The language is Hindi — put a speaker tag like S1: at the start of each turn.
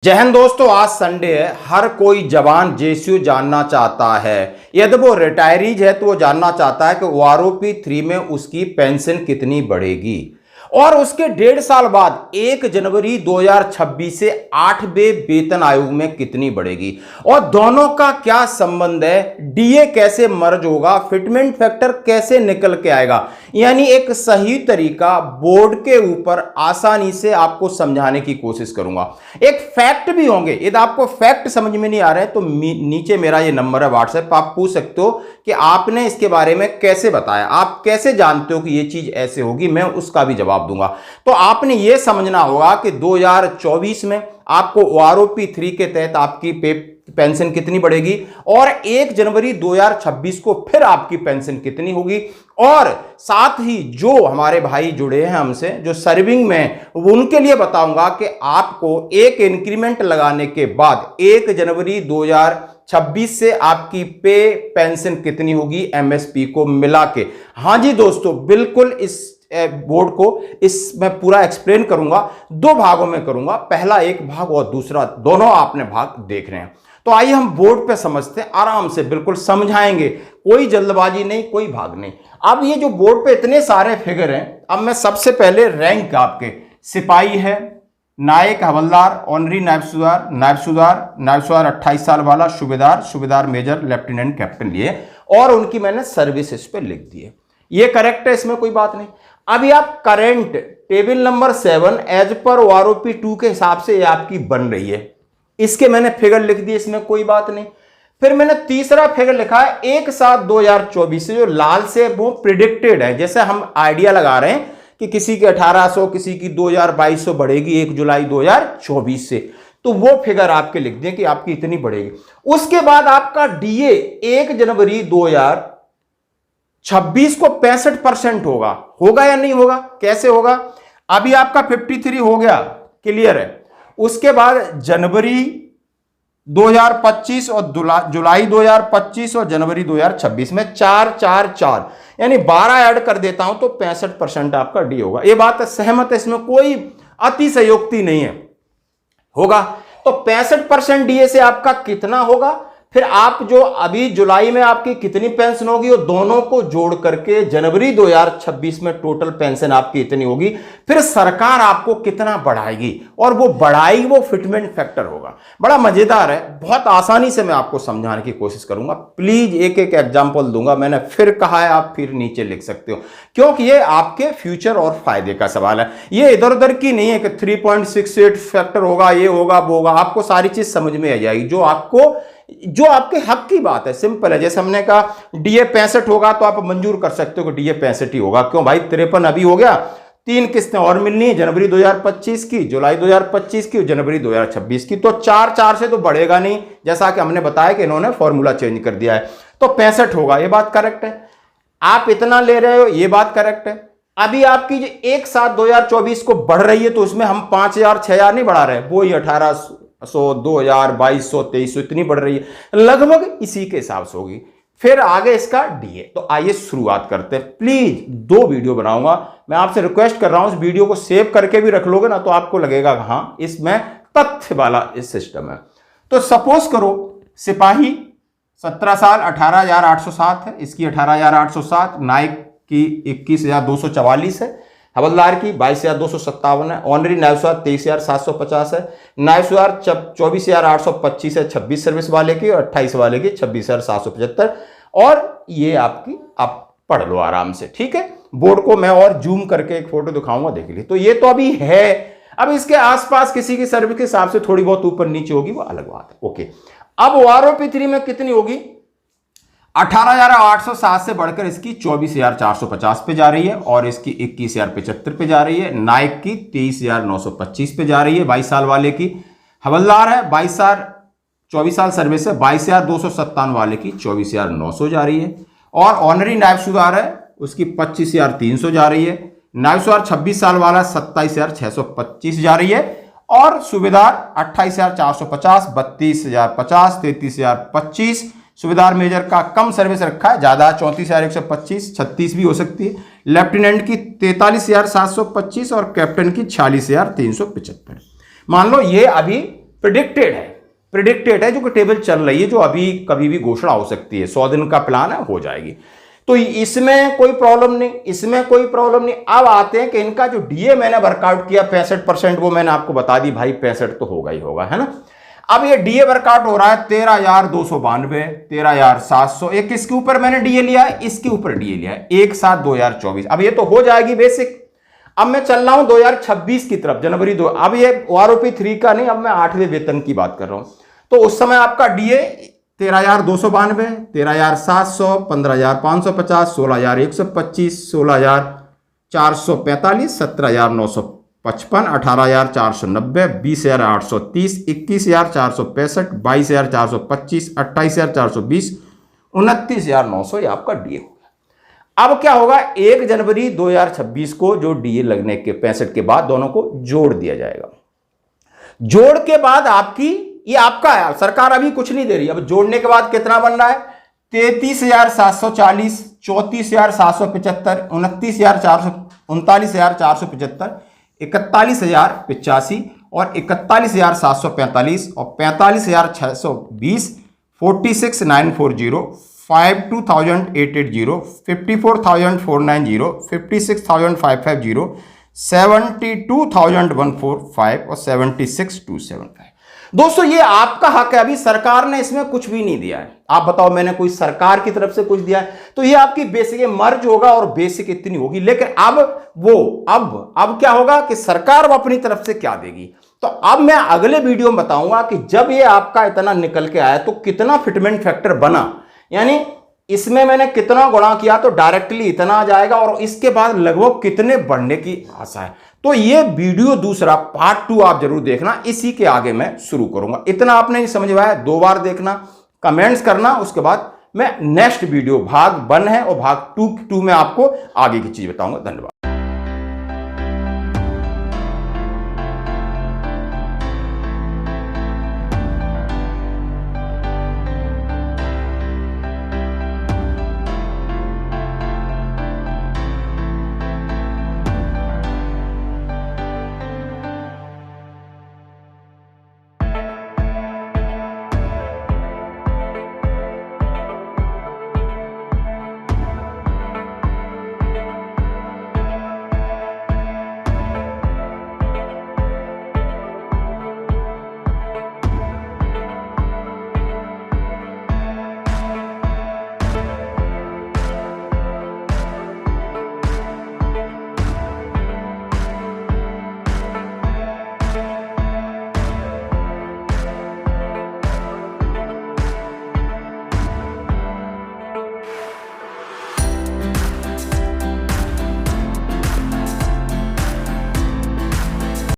S1: जय हिंद दोस्तों, आज संडे है। हर कोई जवान जेसीयू जानना चाहता है। यदि वो रिटायरीज है तो वो जानना चाहता है कि ओआरओपी 3 में उसकी पेंशन कितनी बढ़ेगी और उसके 1.5 साल बाद 1 जनवरी 2026 से 8वें वेतन आयोग में कितनी बढ़ेगी और दोनों का क्या संबंध है, डीए कैसे मर्ज होगा, फिटमेंट फैक्टर कैसे निकल के आएगा। यानी एक सही तरीका बोर्ड के ऊपर आसानी से आपको समझाने की कोशिश करूंगा। एक फैक्ट भी होंगे, यदि आपको फैक्ट समझ में नहीं आ रहे हैं तो नीचे मेरा ये नंबर है व्हाट्सएप, आप पूछ सकते हो कि आपने इसके बारे में कैसे बताया, आप कैसे जानते हो कि ये चीज ऐसे होगी, मैं उसका भी जवाब दूंगा। तो आपने ये समझना होगा कि 2024 में आपको ओआरओपी 3 के तहत आपकी पेंशन कितनी बढ़ेगी और 1 जनवरी 2026 को फिर आपकी पेंशन कितनी होगी। और साथ ही जो हमारे भाई जुड़े हैं हमसे, जो सर्विंग में, उनके लिए बताऊंगा कि आपको एक इंक्रीमेंट लगाने के बाद 1 जनवरी 2026 से आपकी पेंशन कितनी होगी एमएसपी को मिला के। हां जी दोस्तों, बिल्कुल इस बोर्ड को मैं पूरा एक्सप्लेन करूंगा, 2 भागों में करूंगा, पहला एक भाग और दूसरा, दोनों आपने भाग देख रहे हैं। तो आइए हम बोर्ड पे समझते हैं, आराम से बिल्कुल समझाएंगे, कोई जल्दबाजी नहीं, कोई भाग नहीं। अब ये जो बोर्ड पे इतने सारे फिगर हैं, अब मैं सबसे पहले रैंक आपके सिपाही है, नायक, हवलदार, ऑनरी नायब सुधार, नायब सुधार, नायब सुधार 28 साल वाला, सूबेदार, सूबेदार मेजर, लेफ्टिनेंट, कैप्टन लिए और उनकी मैंने सर्विस इस पे लिख दी है। ये करेक्ट है, इसमें कोई बात नहीं। अभी आप करंट टेबल नंबर 7 एज पर ओआरओपी 2 के हिसाब से ये आपकी बन रही है, इसके मैंने फिगर लिख दिए, इसमें कोई बात नहीं। फिर मैंने तीसरा फिगर लिखा है 1/7/2024 से, जो लाल से वो प्रिडिक्टेड है। जैसे हम आइडिया लगा रहे हैं कि किसी की 1800, किसी की 2200 बढ़ेगी 1 जुलाई 2024 से, तो वो फिगर आपके लिख दें कि आपकी इतनी बढ़ेगी। उसके बाद आपका डीए 1 जनवरी 2026 को 65% होगा या नहीं होगा, कैसे होगा। अभी आपका 53 हो गया, क्लियर है। उसके बाद जनवरी 2025 और जुलाई 2025 और जनवरी 2026 में 4 यानी 12 ऐड कर देता हूं तो 65% आपका डी होगा। यह बात सहमत है, इसमें कोई अतिशयोक्ति नहीं है, होगा। तो 65% डीए से आपका कितना होगा, फिर आप जो अभी जुलाई में आपकी कितनी पेंशन होगी, और दोनों को जोड़ करके जनवरी 2026 में टोटल पेंशन आपकी इतनी होगी। फिर सरकार आपको कितना बढ़ाएगी और वो बढ़ाएगी, वो फिटमेंट फैक्टर होगा। बड़ा मजेदार है, बहुत आसानी से मैं आपको समझाने की कोशिश करूंगा। प्लीज एक एक एग्जांपल दूंगा, मैंने फिर कहा है, आप फिर नीचे लिख सकते हो, क्योंकि ये आपके फ्यूचर और फायदे का सवाल है। ये इधर उधर की नहीं है कि 3.68 फैक्टर होगा, ये होगा, वो होगा। आपको सारी चीज समझ में आ जाएगी, जो आपके हक की बात है, सिंपल है। जैसे हमने कहा डीए 65 होगा तो आप मंजूर कर सकते हो कि डीए 65 ही होगा। क्यों भाई, 53 अभी हो गया, 3 किस्तें और मिलनी है, जनवरी 2025 की, जुलाई 2025 की, जनवरी 2026 की। तो 4 से तो बढ़ेगा नहीं, जैसा कि हमने बताया कि इन्होंने फॉर्मूला चेंज कर दिया है, तो 65 होगा। ये बात करेक्ट है। आप इतना ले रहे हो, ये बात करेक्ट है। अभी आपकी जो 1/7/2024 को बढ़ रही है, तो उसमें हम 5000 6000 नहीं बढ़ा रहे, वो ही 1800 2000 2200 2300 इतनी बढ़ रही है, लगभग इसी के हिसाब से होगी। फिर आगे इसका डीए। तो आइए शुरुआत करते हैं। प्लीज 2 वीडियो बनाऊंगा, मैं आपसे रिक्वेस्ट कर रहा हूं, इस वीडियो को सेव करके भी रख लोगे ना, तो आपको लगेगा हां इसमें तथ्य वाला इस सिस्टम है। तो सपोज करो सिपाही 17 साल 18,807 है, इसकी 18,807, नायक की 21,244 है, हवलदार की 22,257 है, ऑनरी नायब सुधार 23,750 है, नायब सुधार 24,825 है 26 सर्विस वाले की, और 28 वाले की 26,775। और ये आपकी, आप पढ़ लो आराम से, ठीक है। बोर्ड को मैं और जूम करके एक फोटो दिखाऊंगा, देख लीजिए। तो ये तो अभी है, अब इसके आसपास किसी की सर्विस के हिसाब से थोड़ी बहुत ऊपर नीचे होगी, वो अलग बात है, ओके। अब ओआरओपी 3 में कितनी होगी, 18,807 से बढ़कर इसकी 24,450 पे जा रही है, और इसकी 21,075 पे जा रही है। नायक की 23,925 पे जा रही है, 22 साल वाले की। हवलदार है 24 साल सर्विस है, 22,257 वाले की 24,900 जा रही है। और ऑनरी नायब सुधार है, उसकी 25,300 जा रही है। नायब सुधार 26 साल वाला 27,625 जा रही है। और सूबेदार 28,450, 32,050, 33,025। सूबेदार मेजर का कम सर्विस रखा है, ज्यादा 34,125, 36 भी हो सकती है। लेफ्टिनेंट की 43,725 और कैप्टन की 46,375। मान लो ये अभी प्रिडिक्टेड है जो कि टेबल चल रही है, जो अभी कभी भी घोषणा हो सकती है। 100 दिन का प्लान है, हो जाएगी। तो इसमें कोई प्रॉब्लम नहीं। अब आते हैं कि इनका जो डीए मैंने वर्कआउट किया 65%, वो मैंने आपको बता दी भाई 65 तो होगा ही होगा, है ना। अब ये डीए वर्कआउट हो रहा है 13,292, 13,700। एक किसके ऊपर मैंने डीए लिया है, इसके ऊपर डीए लिया है 1/7/2024। अब ये तो हो जाएगी बेसिक। अब मैं चल रहा हूं 2026 की तरफ, जनवरी 2। अब ये OROP 3 का नहीं, अब मैं 8वें वेतन की बात कर रहा हूं। तो उस समय आपका डीए 13,292, 13,700, 15,550, 16,125, 16,445, 17,955, 18,490, 20,830, 21,465, 22,425, 28,420, 29,900 ये आपका डीए हो गया। अब क्या होगा, 1 जनवरी 2026 को जो डीए लगने के 65 के बाद दोनों को जोड़ दिया जाएगा। जोड़ के बाद आपकी ये आपका है, सरकार अभी कुछ नहीं दे रही। अब जोड़ने के बाद कितना बन रहा है, 33,740, 34,775, 39,475, 41,085 और 41,745 और 45,620, 46,940, 52,880, 54,490, 56,550, 72,145 और 76,275। दोस्तों ये आपका हक है, अभी सरकार ने इसमें कुछ भी नहीं दिया है। आप बताओ, मैंने कोई सरकार की तरफ से कुछ दिया है? तो ये आपकी बेसिक मर्ज होगा और बेसिक इतनी होगी। लेकिन अब क्या होगा कि सरकार अपनी तरफ से क्या देगी। तो अब मैं अगले वीडियो में बताऊंगा कि जब ये आपका इतना निकल के आया तो कितना फिटमेंट फैक्टर बना, यानी इसमें मैंने कितना गुणा किया तो डायरेक्टली इतना आ जाएगा, और इसके बाद लगभग कितने बढ़ने की आशा है। तो ये वीडियो दूसरा पार्ट 2 आप जरूर देखना, इसी के आगे मैं शुरू करूंगा। इतना आपने नहीं समझ पाया, 2 बार देखना, कमेंट्स करना, उसके बाद मैं नेक्स्ट वीडियो भाग 1 है और भाग 2 में आपको आगे की चीज बताऊंगा। धन्यवाद।